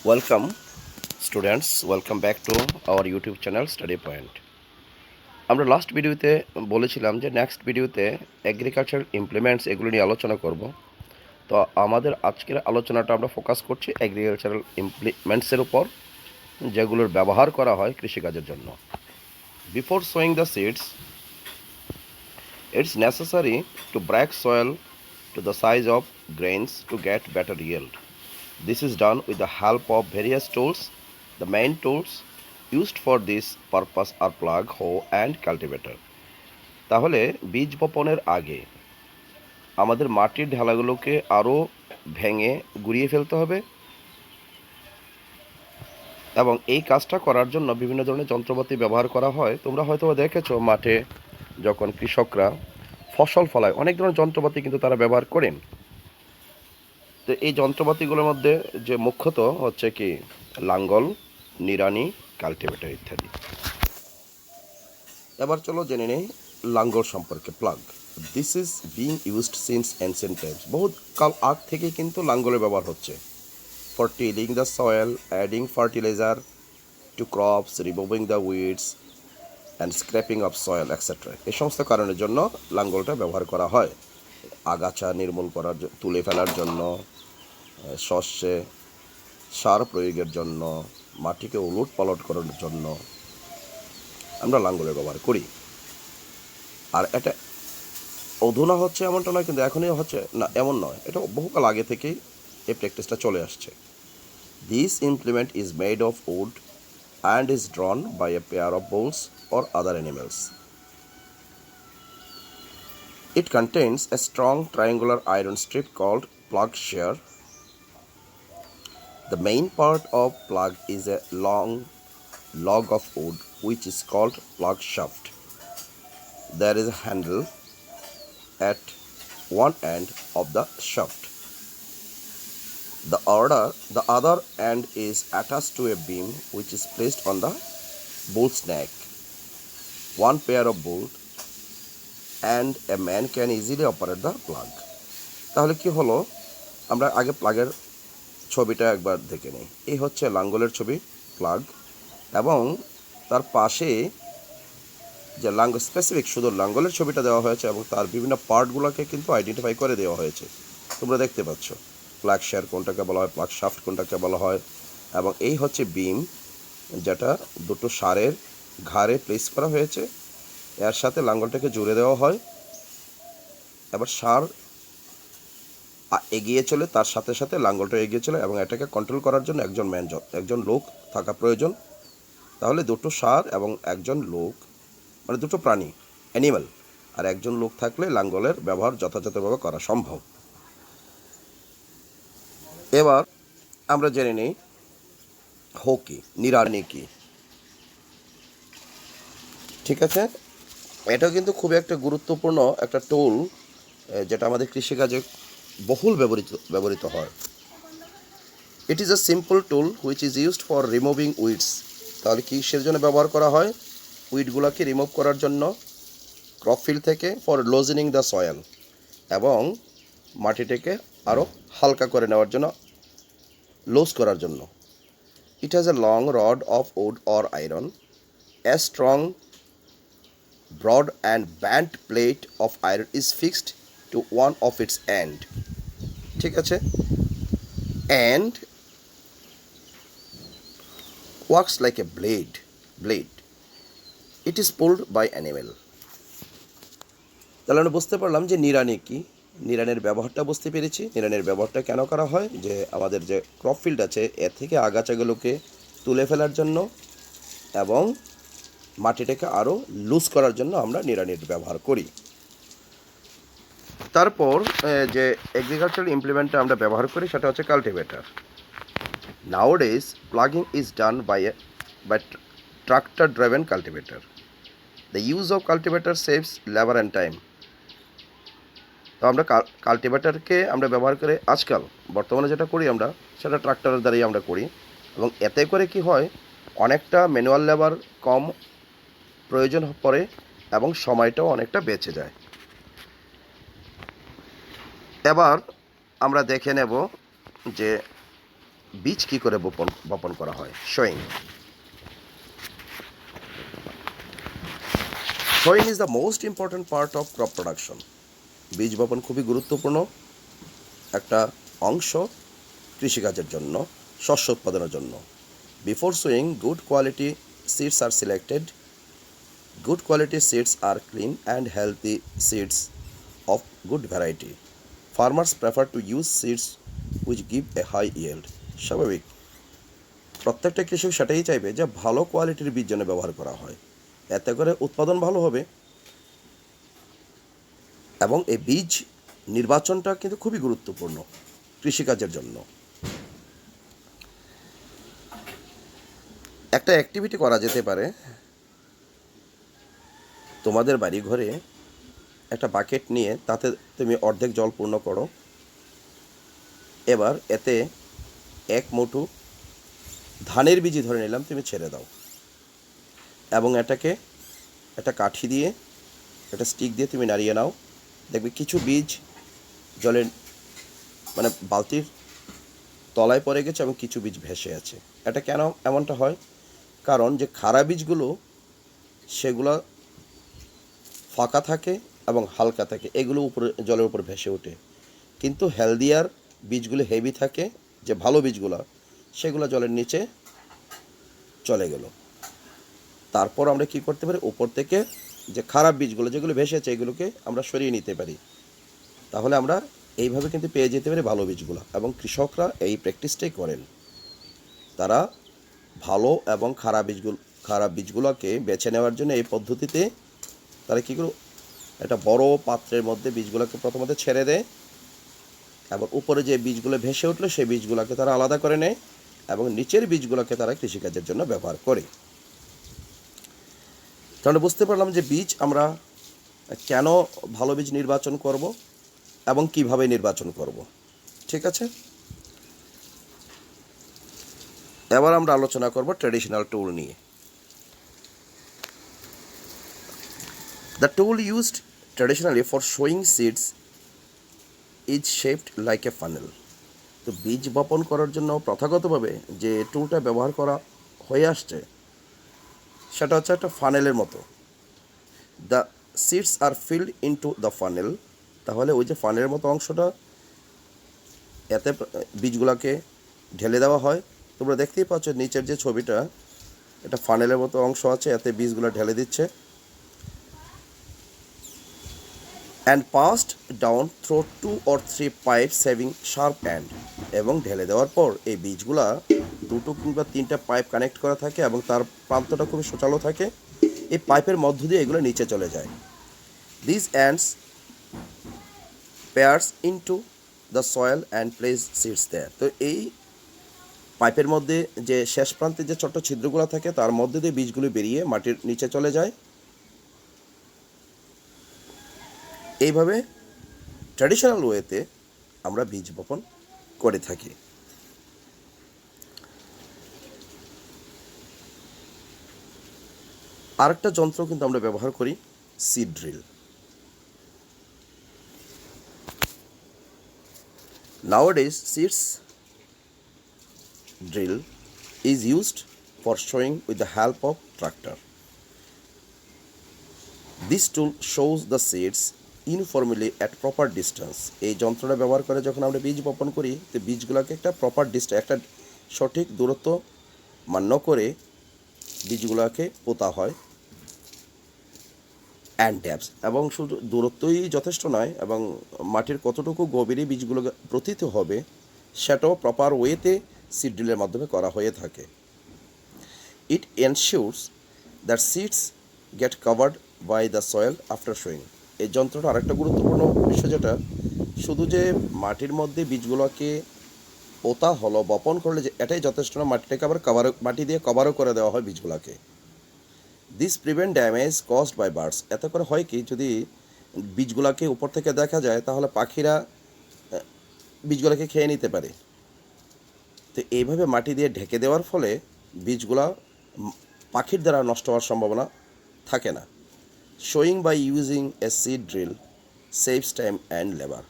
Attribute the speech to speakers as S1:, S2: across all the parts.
S1: Welcome, students. Welcome back to our YouTube channel Study Point. আমরা last ভিডিওতে বলেছিলাম যে নেক্সট ভিডিওতে এগ্রিকালচার ইমপ্লিমেন্টস এগুলো নিয়ে আলোচনা করব। তো আমাদের আজকের আলোচনাটা আমরা ফোকাস করছি এগ্রিকালচারাল ইমপ্লিমেন্টসের উপর, যেগুলোর ব্যবহার করা হয় কৃষিকাজের জন্য। Before sowing the seeds, it's necessary to break soil to the size of grains to get better yield. This is done with the help of various tools. The main tools used for this purpose are plug, hoe and cultivator. তাহলে বীজ বপনের আগে আমাদের মাটির ঢালাগুলোকে আরও ভেঙে গুঁড়িয়ে ফেলতে হবে, এবং এই কাজটা করার জন্য বিভিন্ন ধরনের যন্ত্রপাতি ব্যবহার করা হয়। তোমরা হয়তো দেখেছো মাঠে যখন কৃষকরা ফসল ফলায় অনেক ধরনের যন্ত্রপাতি কিন্তু তারা ব্যবহার করেন। তো এই যন্ত্রপাতিগুলোর মধ্যে যে মুখ্যত হচ্ছে কি লাঙ্গল, নিড়ানি, কাল্টিভেটর ইত্যাদি। এবার চলো জেনে নেই লাঙ্গল সম্পর্কে। Plough, this is being used since ancient times. বহুত কাল আগ থেকে কিন্তু লাঙ্গলের ব্যবহার হচ্ছে। For tilling the soil, adding fertiliser to crops, removing the weeds and scraping of soil extra. এই সমস্ত কারণের জন্য লাঙ্গলটা ব্যবহার করা হয়। আগাছা নির্মূল করার, তুলে ফেলার জন্য, শস্যে সার প্রয়োগের জন্য, মাটিকে উলট পালট করার জন্য আমরা লাঙ্গলের ব্যবহার করি। আর এটা অধুনা হচ্ছে এমনটা নয়, কিন্তু এখনই হচ্ছে না এমন নয়, এটা বহুকাল আগে থেকেই এই প্র্যাকটিসটা চলে আসছে। This implement is made of wood and is drawn by a pair of bulls or other animals. It contains a strong triangular iron strip called plug shear. The main part of plug is a long log of wood which is called plug shaft. There is a handle at one end of the shaft. The other end is attached to a beam which is placed on the bull's neck. One pair of bolts and a man can easily operate the plug. তাহলে কি হলো, আমরা আগে প্লাগের ছবিটা একবার দেখে নিই। এই হচ্ছে লাঙ্গলের ছবি, প্লাগ, এবং তার পাশে যে স্পেসিফিক শুধু লাঙ্গলের ছবিটা দেওয়া হয়েছে এবং তার বিভিন্ন পার্টগুলোকে কিন্তু আইডেন্টিফাই করে দেওয়া হয়েছে। তোমরা দেখতে পাচ্ছ প্লাগ শেয়ার কোনটাকে বলা হয়, প্লাগ শাফট কোনটাকে বলা হয়, এবং এই হচ্ছে বিম, যেটা দুটো সারের ঘাড়ে প্লেস করা হয়েছে। এর সাথে লাঙ্গলটাকে জুড়ে দেওয়া হয়। এবার সার এগিয়ে চলে, তার সাথে সাথে লাঙ্গলটা এগিয়ে চলে, এবং এটাকে কন্ট্রোল করার জন্য একজন লোক থাকা প্রয়োজন। তাহলে দুটো সার এবং একজন লোক, মানে দুটো প্রাণী, অ্যানিম্যাল, আর একজন লোক থাকলে লাঙ্গলের ব্যবহার যথাযথভাবে করা সম্ভব। এবার আমরা জেনে নিই হো কি, নিড়ানি কি। ঠিক আছে, এটাও কিন্তু খুব একটা গুরুত্বপূর্ণ একটা টুল, যেটা আমাদের কৃষিকাজে বহুল ব্যবহৃত হয়। It is a simple tool which is used for removing weeds. তাহলে কিসের জন্য ব্যবহার করা হয়? উইডগুলোকে রিমুভ করার জন্য ক্রপ ফিল্ড থেকে, ফর লোজেনিং দ্য সয়েল, এবং মাটিটাকে আরও হালকা করে নেওয়ার জন্য, লুজ করার জন্য। It has a long rod of wood or iron, a strong broad and bent plate of iron is fixed to one of its end. ঠিক আছে, and works like a blade. It is pulled by animal. তাহলে আমরা বুঝতে পারলাম যে নিড়ানি কি, নিড়ানির ব্যবহারটা বুঝতে পেরেছি। নিড়ানির ব্যবহারটা কেন করা হয়, যে আমাদের যে ক্রপ ফিল্ড আছে এর থেকে আগাছাগুলোকে তুলে ফেলার জন্য এবং মাটিটাকে আরও লুজ করার জন্য আমরা নিড়ানির ব্যবহার করি। তারপর যে এগ্রিকালচারাল ইমপ্লিমেন্টটা আমরা ব্যবহার করি সেটা হচ্ছে cultivator. Nowadays ploughing is done by tractor driven cultivator. The use of cultivator saves labour and time. তো আমরা কাল্টিভেটরকে আমরা ব্যবহার করে আজকাল বর্তমানে যেটা করি আমরা, সেটা ট্রাক্টরের দ্বারাই আমরা করি, এবং এতে করে কি হয়, অনেকটা ম্যানুয়াল লেবার কম প্রয়োজন পড়ে এবং সময়টাও অনেকটা বেঁচে যায়। এবার আমরা দেখে নেব যে বীজ কী করে বপন করা হয়? Sewing is the most important part of crop production. বীজ বপন খুবই গুরুত্বপূর্ণ একটা অংশ কৃষিকাজের জন্য, শস্য উৎপাদনের জন্য। Before sewing, good quality seeds are selected. Good quality seeds are clean and healthy seeds of good variety. Farmers prefer to use seeds which give a high yield. স্বাভাবিক, প্রত্যেকটা কৃষক সেটাই চাইবে যে ভালো কোয়ালিটির বীজ যেন ব্যবহার করা হয়, এতে করে উৎপাদন ভালো হবে। এবং এই বীজ নির্বাচনটা কিন্তু খুবই গুরুত্বপূর্ণ কৃষিকাজের জন্য। একটা অ্যাক্টিভিটি করা যেতে পারে, তোমাদের বাড়ি ঘরে একটা বাকেট নিয়ে তাতে তুমি অর্ধেক জল পূর্ণ করো। এবার এতে এক মুঠো ধানের বীজই ধরে নিলাম, তুমি ছেড়ে দাও এবং এটাকে একটা কাঠি দিয়ে, একটা স্টিক দিয়ে তুমি নাড়িয়ে নাও। দেখবে কিছু বীজ জলের মানে বালতির তলায় পড়ে গেছে এবং কিছু বীজ ভেসে আছে। এটা কেন এমনটা হয়? কারণ যে খারাপ বীজগুলো সেগুলো ফাঁকা থাকে এবং হালকা থাকে, এগুলো উপরে জলের উপর ভেসে ওঠে। কিন্তু হেলদিয়ার বীজগুলো হেভি থাকে, যে ভালো বীজগুলো সেগুলো জলের নিচে চলে গেল। তারপর আমরা কি করতে পারি? উপর থেকে যে খারাপ বীজগুলো যেগুলো ভেসেছে এগুলোকে আমরা সরিয়ে নিতে পারি। তাহলে আমরা এইভাবে কিন্তু পেয়ে যেতে পারি ভালো বীজগুলো। এবং কৃষকরা এই প্র্যাকটিসটাই করেন, তারা ভালো এবং খারাপ বীজগুলোকে বেছে নেওয়ার জন্য এই পদ্ধতিতে তারা কী করে একটা বড় পাত্রের মধ্যে বীজগুলোকে প্রথমত ছেড়ে দেয় এবং উপরে যে বীজগুলো ভেসে উঠলো সেই বীজগুলোকে তারা আলাদা করে নেয় এবং নিচের বীজগুলোকে তারা কৃষিকাজের জন্য ব্যবহার করে। তাহলে বুঝতে পারলাম যে বীজ আমরা কেন ভালো বীজ নির্বাচন করব এবং কিভাবে নির্বাচন করব। ঠিক আছে, এবার আমরা আলোচনা করব ট্র্যাডিশনাল টুল নিয়ে। The tool used traditionally for sowing seeds is shaped like a funnel. তো বীজ বপন করার জন্য প্রথাগতভাবে যে টুলটা ব্যবহার করা হয়ে আসছে সেটা হচ্ছে একটা ফানেলের মতো। The seeds are filled into the funnel. তাহলে ওই যে ফানেলের মতো অংশটা, এতে বীজগুলোকে ঢেলে দেওয়া হয়। তোমরা দেখতেই পাচ্ছ নিচের যে ছবিটা, এটা ফানেলের মতো অংশ আছে, এতে বীজগুলো ঢেলে দিচ্ছে। and passed down through 2 or 3 pipes having sharp end। এবং ঢেলে দেওয়ার পর এই বীজগুলা 2টো কিংবা 3টা পাইপ কানেক্ট করা থাকে এবং তার প্রান্তটা খুবই সূচালো থাকে। এই পাইপের মধ্য দিয়ে এগুলো নিচে চলে যায়। These ends pierce into the soil and place seeds there। তো এই পাইপের মধ্যে যে শেষ প্রান্তে যে ছোট্ট ছিদ্রগুলো থাকে তার মধ্যে দিয়ে বীজগুলো বেরিয়ে মাটির নিচে চলে যায়। এইভাবে ট্র্যাডিশনাল ওয়েতে আমরা বীজ বপন করে থাকি। আরেকটা যন্ত্র কিন্তু আমরা ব্যবহার করি, seed drill. Nowadays, seeds drill is used for sowing with the help of tractor. This tool shows the seeds uniformly at proper distance. এই যন্ত্রটা ব্যবহার করে যখন আমরা বীজ বপন করি, তো বীজগুলোকে একটা প্রপার ডিস্টেন্স, একটা সঠিক দূরত্ব মান্য করে বীজগুলোকে পোতা হয়। অ্যান্ড ড্যাপস, এবং শুধু দূরত্বই যথেষ্ট নয়, এবং মাটির কতটুকু গভীরে বীজগুলো প্রথিত হবে সেটাও প্রপার ওয়েতে সিড ড্রিলের মাধ্যমে করা হয়ে থাকে। It ensures that seeds get covered by the soil after sowing. এই যন্ত্রটা আরেকটা গুরুত্বপূর্ণ বিষয়, যেটা শুধু যে মাটির মধ্যে বীজগুলোকে পোতা হলো, বপন করলে যে এটাই যথেষ্ট না, মাটিটাকে আবার মাটি দিয়ে কভারও করে দেওয়া হয় বীজগুলোকে। This prevent damage caused by birds. এতে করে হয় কি, যদি বীজগুলোকে উপর থেকে দেখা যায় তাহলে পাখিরা বীজগুলোকে খেয়ে নিতে পারে। তো এইভাবে মাটি দিয়ে ঢেকে দেওয়ার ফলে বীজগুলা পাখির দ্বারা নষ্ট হওয়ার সম্ভাবনা থাকে না। Sowing by using a seed drill saves time and labour.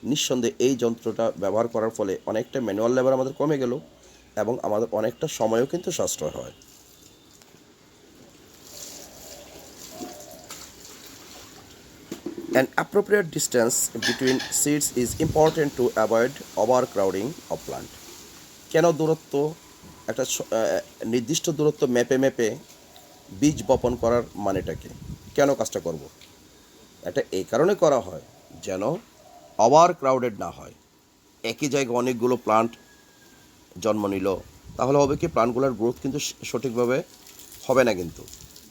S1: নিঃসন্দেহে এই যন্ত্রটা ব্যবহার করার ফলে অনেকটা ম্যানুয়াল লেবার আমাদের কমে গেল এবং আমাদের অনেকটা সময়ও কিন্তু সাশ্রয় হয়। An appropriate distance between seeds is important to avoid overcrowding of plant. কেন দূরত্ব একটা নির্দিষ্ট দূরত্ব মেপে বীজ বপন করার মানেটা কি, কেন কাজটা করব? এটা এই কারণে করা হয় যেন ওভার ক্রাউডেড না হয়। একই জায়গায় অনেকগুলো প্লান্ট জন্ম নিল, তাহলে হবে কি প্লান্টগুলোর গ্রোথ কিন্তু সঠিকভাবে হবে না কিন্তু।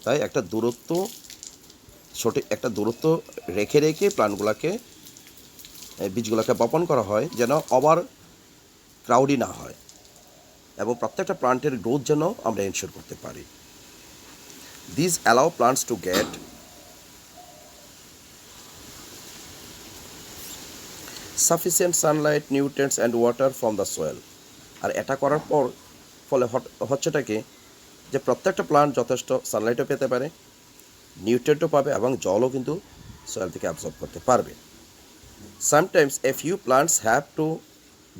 S1: তাই একটা দূরত্ব রেখে প্লান্টগুলোকে বীজগুলোকে বপন করা হয় যেন ওভার ক্রাউডি না হয় এবং প্রত্যেকটা প্লান্টের গ্রোথ যেন আমরা এনশিওর করতে পারি। This allow plants to get sufficient sunlight, nutrients and water from the soil. আর এটা করার পর ফলে হচ্ছেটা কি, যে প্রত্যেকটা প্লান্ট যথেষ্ট সানলাইটও পেতে পারে, নিউট্রিয়েন্টও পাবে এবং জলও কিন্তু সয়েল থেকে অ্যাবজর্ব করতে পারবে। Sometimes a few plants have to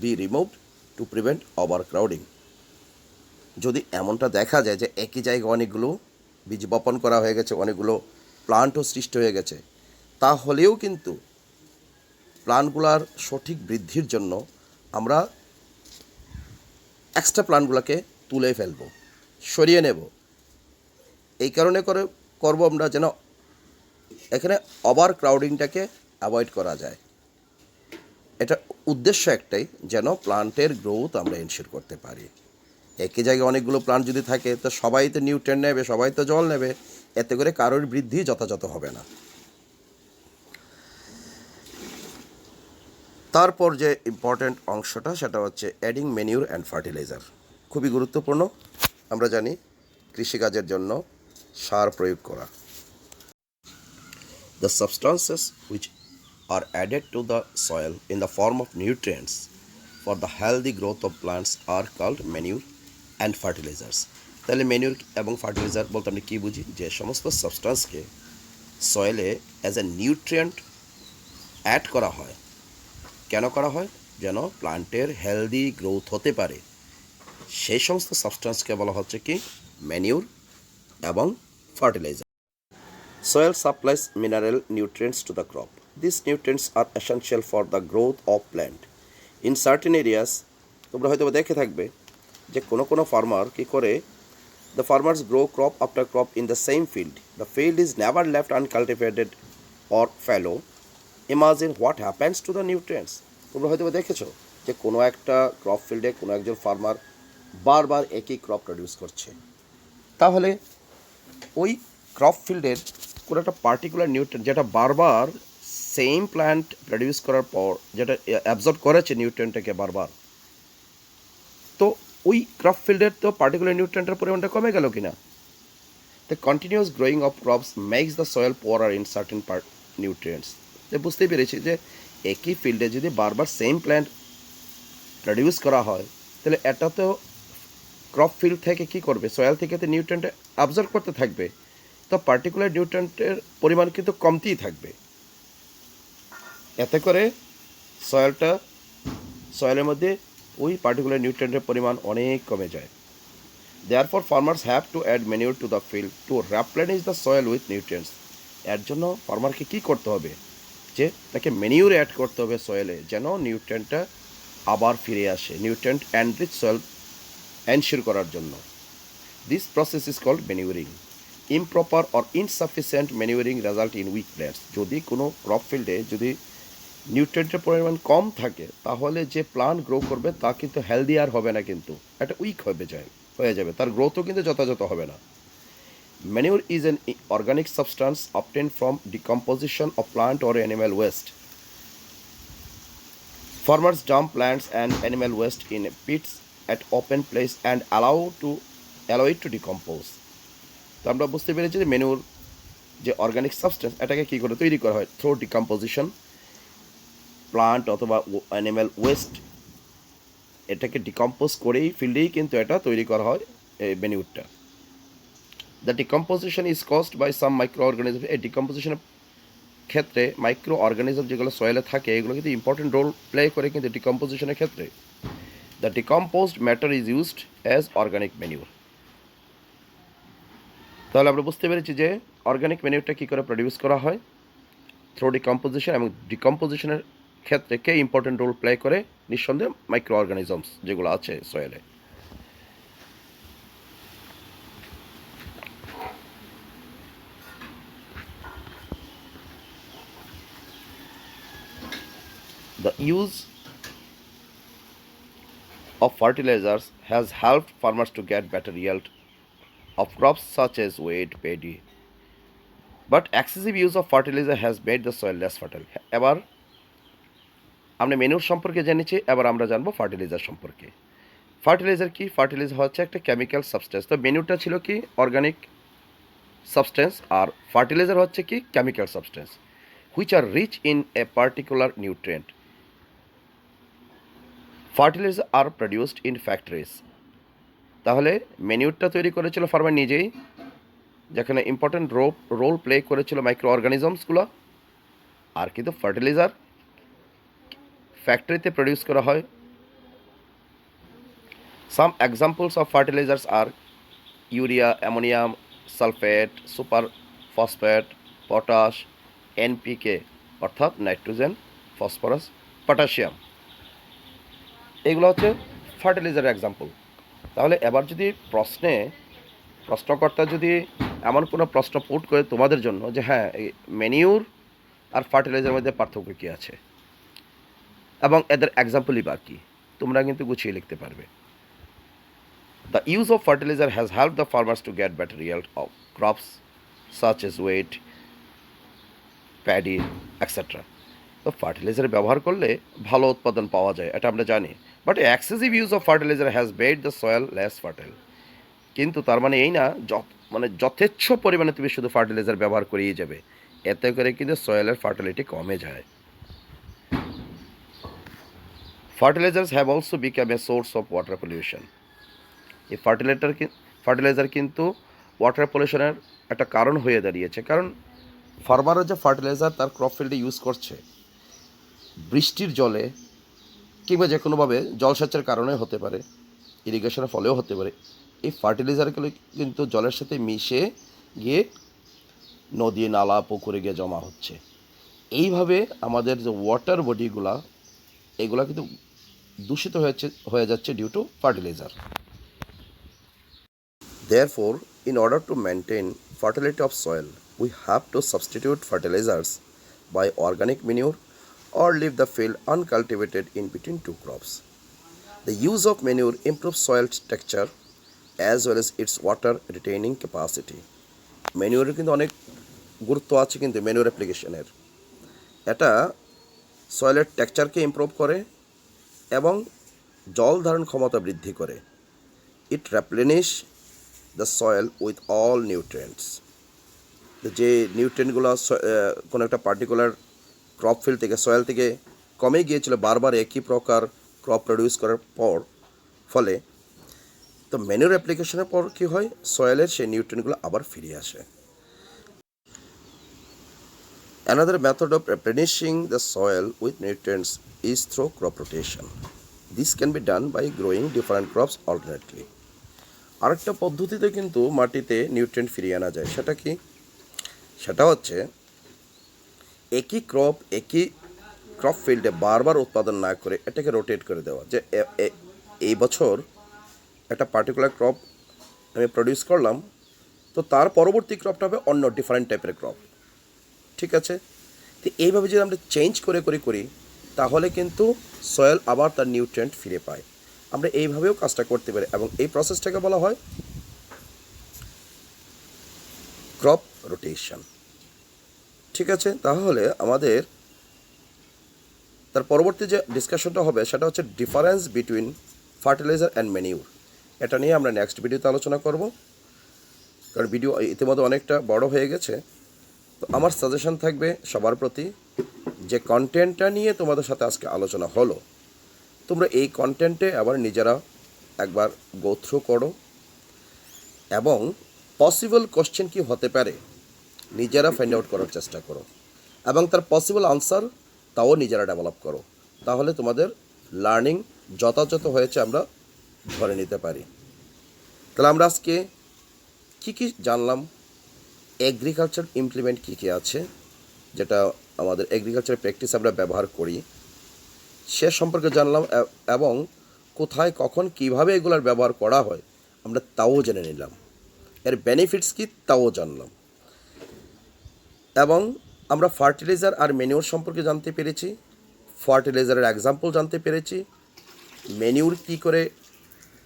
S1: B removed to prevent over crowding. যদি এমনটা দেখা যায় যে একই জায়গায় অনেকগুলো বীজ বপন করা হয়ে গেছে, অনেকগুলো প্লান্টও সৃষ্টি হয়ে গেছে, তাহলেও কিন্তু প্লান্টগুলার সঠিক বৃদ্ধির জন্য আমরা এক্সট্রা প্লান্টগুলোকে তুলে ফেলব, সরিয়ে নেব। এই কারণে করব আমরা যেন এখানে ওভার ক্রাউডিংটাকে অ্যাভয়েড করা যায়। এটা উদ্দেশ্য একটাই, যেন প্লান্টের গ্রোথ আমরা এনশিওর করতে পারি। একই জায়গায় অনেকগুলো প্লান্ট যদি থাকে তো সবাই তো নিউট্রিয়েন্ট নেবে, সবাই তো জল নেবে, এতে করে কারোর বৃদ্ধি যথাযথ হবে না। তারপর যে ইম্পর্ট্যান্ট অংশটা সেটা হচ্ছে অ্যাডিং ম্যানিউর অ্যান্ড ফার্টিলাইজার। খুবই গুরুত্বপূর্ণ। আমরা জানি কৃষিকাজের জন্য সার প্রয়োগ করা। The substances which are added to the soil in the form of nutrients for the healthy growth of plants are called manure and fertilizers. তাহলে ম্যানিউর এবং ফার্টিলাইজার বলতে আমরা কী বুঝি? যে সমস্ত সাবস্টান্সকে সয়েলে অ্যাজ এ নিউট্রিয়েন্ট অ্যাড করা হয়। কেন করা হয়? যেন প্লান্টের হেলদি গ্রোথ হতে পারে। সেই সমস্ত সাবস্টান্সকে বলা হচ্ছে কি ম্যানিউর এবং fertiliser. Soil supplies mineral nutrients to the crop. These nutrients are essential for the growth of plant. In certain areas, তোমরা হয়তো দেখে থাকবে যে কোনো ফার্মার কি করে, the farmers grow crop after crop in the same field. The field is never left uncultivated or fallow. Imagine what happens to the nutrients. তোমরা হয়তো দেখেছো যে কোনো একটা ক্রপ ফিল্ডে কোনো একজন ফার্মার বারবার একই ক্রপ প্রডিউস করছে, তাহলে ওই ক্রপ ফিল্ডের কোনো একটা পার্টিকুলার নিউট্রিয়েন্ট যেটা বারবার সেম প্ল্যান্ট প্রডিউস করার পর যেটা অ্যাবজর্ব করেছে নিউট্রিয়েন্টটাকে বারবার, তো ওই ক্রপ ফিল্ডের তো পার্টিকুলার নিউট্রিয়েন্টের পরিমাণটা কমে গেল কিনা? The continuous growing of crops makes the soil poorer in certain nutrients. বুঝতেই পেরেছি যে একই ফিল্ডে যদি বারবার সেম প্ল্যান্ট প্রডিউস করা হয়, তাহলে এটা তো ক্রপ ফিল্ড থেকে কি করবে, সয়েল থেকে তো নিউট্রিয়েন্ট অ্যাবজর্ব করতে থাকবে, তো পার্টিকুলার নিউট্রিয়েন্টের পরিমাণ কিন্তু কমতেই থাকবে। এতে করে সয়েলের মধ্যে ওই পার্টিকুলার নিউট্রিয়েন্টের পরিমাণ অনেক কমে যায়। Therefore, farmers have to add manure to the field to replenish the soil with nutrients. এর জন্য ফার্মারকে কী করতে হবে, যে তাকে ম্যানিউর অ্যাড করতে হবে সয়েলে, যেন নিউট্রিয়েন্টটা আবার ফিরে আসে, নিউট্রিয়েন্ট এনরিচ সয়েল এনশিওর করার জন্য। This process is called manuring. Improper or insufficient manuring result in weak plants. যদি কোনো ক্রপ ফিল্ডে যদি নিউট্রিয়েন্টের পরিমাণ কম থাকে, তাহলে যে প্লান্ট গ্রো করবে তা কিন্তু হেলদি আর হবে না, কিন্তু একটা উইক হয়ে যাবে, তার গ্রোথও কিন্তু যথাযথ হবে না। Manure is an organic substance obtained from decomposition of plant or animal waste. Farmers dump plants and animal waste in pits at open place and allow it to decompose. তো আমরা বুঝতে পেরেছি যে ম্যানিউর যে অর্গানিক সাবস্টেন্স, এটাকে কী করে তৈরি করা হয়? থ্রু ডিকম্পোজিশন, প্লান্ট অথবা অ্যানিম্যাল ওয়েস্ট, এটাকে ডিকম্পোজ করেই ফিল্ডেই কিন্তু এটা তৈরি করা হয় এই ম্যানিউরটা। The decomposition is caused by some micro organism. এই ডিকম্পোজিশনের ক্ষেত্রে মাইক্রো অর্গানিজম যেগুলো সয়েলে থাকে, এগুলো কিন্তু ইম্পর্টেন্ট রোল প্লে করে কিন্তু ডিকম্পোজিশনের ক্ষেত্রে। The decomposed matter is used as organic manure. তাহলে আমরা বুঝতে পেরেছি যে অর্গানিক ম্যানিউরটা কী করে প্রডিউস করা হয় থ্রু ডিকম্পোজিশন, এবং ডিকম্পোজিশনের ক্ষেত্রে কে ইম্পর্টেন্ট রোল প্লে করে? নিঃসন্দেহে মাইক্রো অর্গানিজমস যেগুলো আছে সয়েলে। The use of fertilizers has helped farmers to get better yield of crops such as wheat, paddy. But excessive use of fertilizer has made the soil less fertile. এবার আমরা মেনুর সম্পর্কে জেনেছি, এবার আমরা জানবো ফার্টিলাইজার সম্পর্কে। ফার্টিলাইজার কি? ফার্টিলাইজার হচ্ছে একটা কেমিক্যাল সাবস্টেন্স। তো মেনুটা ছিল কি? অর্গানিক সাবস্টেন্স, আর ফার্টিলাইজার হচ্ছে কি? Chemical substance which are rich in a particular nutrient. Fertilizer are produced in factories. তাহলে মেনিউরটা তৈরি করেছিল ফার্মার নিজেই, যেখানে ইম্পর্টেন্ট রোল প্লে করেছিল মাইক্রো অর্গানিজমসগুলো। আর কিন্তু ফার্টিলাইজার ফ্যাক্টরিতে প্রডিউস করা হয়। Some examples of fertilizers are urea, ammonium sulphate, super phosphate, potash, NPK অর্থাৎ নাইট্রোজেন, ফসফরাস, পটাশিয়াম, এগুলো হচ্ছে ফার্টিলাইজারের এক্সাম্পল। তাহলে এবার যদি প্রশ্নকর্তা যদি এমন কোনো প্রশ্ন পুট করে তোমাদের জন্য যে হ্যাঁ এই ম্যানিউর আর ফার্টিলাইজারের মধ্যে পার্থক্য কী আছে এবং এদের এক্সাম্পলই বা কী, তোমরা কিন্তু গুছিয়ে লিখতে পারবে। The use of fertilizer has help the farmers to get better yield of crops such as wheat, paddy etcetera. তো ফার্টিলাইজার ব্যবহার করলে ভালো উৎপাদন পাওয়া যায়, এটা আমরা জানি। But excessive use of fertilizer has made the soil less fertile. কিন্তু তার মানে এই না যথেচ্ছ পরিমাণে তুমি শুধু ফার্টিলাইজার ব্যবহার করেই যাবে, এতে করে কিন্তু সয়েলের ফার্টিলিটি কমে যায়। Fertilisers have also become a source of water pollution. এই ফার্টিলাইজার কিন্তু ওয়াটার পলিউশনের একটা কারণ হয়ে দাঁড়িয়েছে, কারণ ফার্মাররা যে ফার্টিলাইজার তার ক্রপ ফিল্ডে ইউজ করছে বৃষ্টির জলে কিংবা যে কোনোভাবে জলসেচের কারণে হতে পারে, ইরিগেশনের ফলেও হতে পারে। এই ফার্টিলাইজারগুলো কিন্তু জলের সাথে মিশে গিয়ে নদী, নালা, পুকুরে গিয়ে জমা হচ্ছে। এইভাবে আমাদের যে ওয়াটার বডিগুলা এগুলো কিন্তু দূষিত হয়ে যাচ্ছে due to fertilizer. Therefore, in order to maintain fertility of soil, we have to substitute fertilizers by organic manure or leave the field uncultivated in between two crops. The use of manure improves soil texture as well as its water retaining capacity. ম্যানিউরের কিন্তু অনেক গুরুত্ব আছে, কিন্তু manure অ্যাপ্লিকেশনের এটা সয়েলের টেক্সচারকে improve করে এবং জল ধারণ ক্ষমতা বৃদ্ধি করে। It replenish the soil with all nutrients. যে নিউট্রিয়েন্টগুলো কোনো একটা পার্টিকুলার ক্রপ ফিল্ড থেকে, সয়েল থেকে কমে গিয়েছিল বারবার একই প্রকার ক্রপ প্রডিউস করার ফলে, তো ম্যানিউর অ্যাপ্লিকেশনের পর কী হয়, সয়েলের সেই নিউট্রিয়েন্টগুলো আবার ফিরে আসে। Another method of replenishing the soil with nutrients is through crop rotation. This can be done by growing different crops alternately. আরেকটা পদ্ধতিতে কিন্তু মাটিতে নিউট্রিয়েন্ট ফিরিয়ে আনা যায়। সেটা কি? সেটা হচ্ছে একই ক্রপ ফিল্ডে বারবার উৎপাদন না করে এটাকে রোটেট করে দেওয়া। যে এই বছর একটা পার্টিকুলার ক্রপ আমি প্রডিউস করলাম, তো তার পরবর্তী ক্রপটা হবে অন্য ডিফারেন্ট টাইপের ক্রপ। ঠিক আছে? তো এইভাবে যদি আমরা চেঞ্জ করি তাহলে কিন্তু সয়েল আবার তার নিউট্রিয়েন্ট ফিরে পায়। আমরা এইভাবেও কাজটা করতে পারি এবং এই প্রসেসটাকে বলা হয় ক্রপ রোটেশন। ঠিক আছে? তাহলে আমাদের তার পরবর্তী যে ডিসকাশনটা হবে সেটা হচ্ছে difference between fertiliser and manure. এটা নিয়ে আমরা নেক্সট ভিডিওতে আলোচনা করব, কারণ ভিডিও ইতিমধ্যে অনেকটা বড় হয়ে গেছে। তো আমার সাজেশন থাকবে সবার প্রতি, যে কন্টেন্টটা নিয়ে তোমাদের সাথে আজকে আলোচনা হলো, তোমরা এই কন্টেন্টে আবার নিজেরা একবার গো থ্রু করো এবং পসিবল কোশ্চেন কী হতে পারে নিজেরা ফাইন্ড আউট করার চেষ্টা করো এবং তার পসিবল আনসার তাও নিজেরা ডেভেলপ করো। তাহলে তোমাদের লার্নিং যথাযথ হয়েছে আমরা ধরে নিতে পারি। তাহলে আমরা আজকে কী কী জানলাম, এগ্রিকালচার ইমপ্লিমেন্ট কী কী আছে যেটা আমাদের এগ্রিকালচার প্র্যাকটিস আমরা ব্যবহার করি সে সম্পর্কে জানলাম, এবং কোথায় কখন কিভাবে এগুলোর ব্যবহার করা হয় আমরা তাও জেনে নিলাম, এর বেনিফিটস কী তাও জানলাম, এবং আমরা ফার্টিলাইজার আর ম্যানিউর সম্পর্কে জানতে পেরেছি, ফার্টিলাইজারের এক্সাম্পল জানতে পেরেছি, ম্যানিউর কী করে,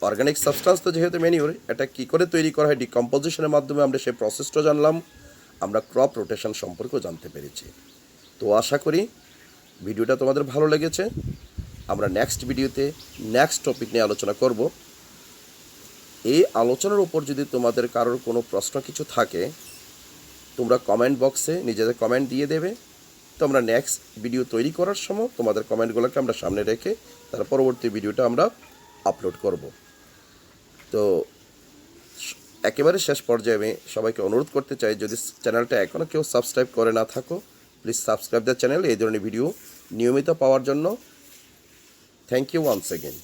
S1: অর্গানিক সাবস্টান্স তো যেহেতু ম্যানিউর, এটা কী করে তৈরি করা হয় ডিকম্পোজিশনের মাধ্যমে আমরা সেই প্রসেসটা জানলাম, আমরা ক্রপ রোটেশন সম্পর্কেও জানতে পেরেছি। তো আশা করি ভিডিওটা তোমাদের ভালো লেগেছে। আমরা নেক্সট ভিডিওতে নেক্সট টপিক নিয়ে আলোচনা করব। এই আলোচনার উপর যদি তোমাদের কারোর কোনো প্রশ্ন কিছু থাকে তোমরা কমেন্ট বক্সে নিজেদের কমেন্ট দিয়ে দেবে। তো আমরা নেক্সট ভিডিও তৈরি করার সময় তোমাদের কমেন্টগুলোকে আমরা সামনে রেখে তার পরবর্তী ভিডিওটা আমরা আপলোড করব। তো একেবারে শেষ পর্যায়ে আমি সবাইকে অনুরোধ করতে চাই, যদি চ্যানেলটা এখনও কেউ সাবস্ক্রাইব করে না থাকো প্লিজ সাবস্ক্রাইব দ্য চ্যানেল এই ধরনের ভিডিও নিয়মিত পাওয়ার জন্য। Thank you once again.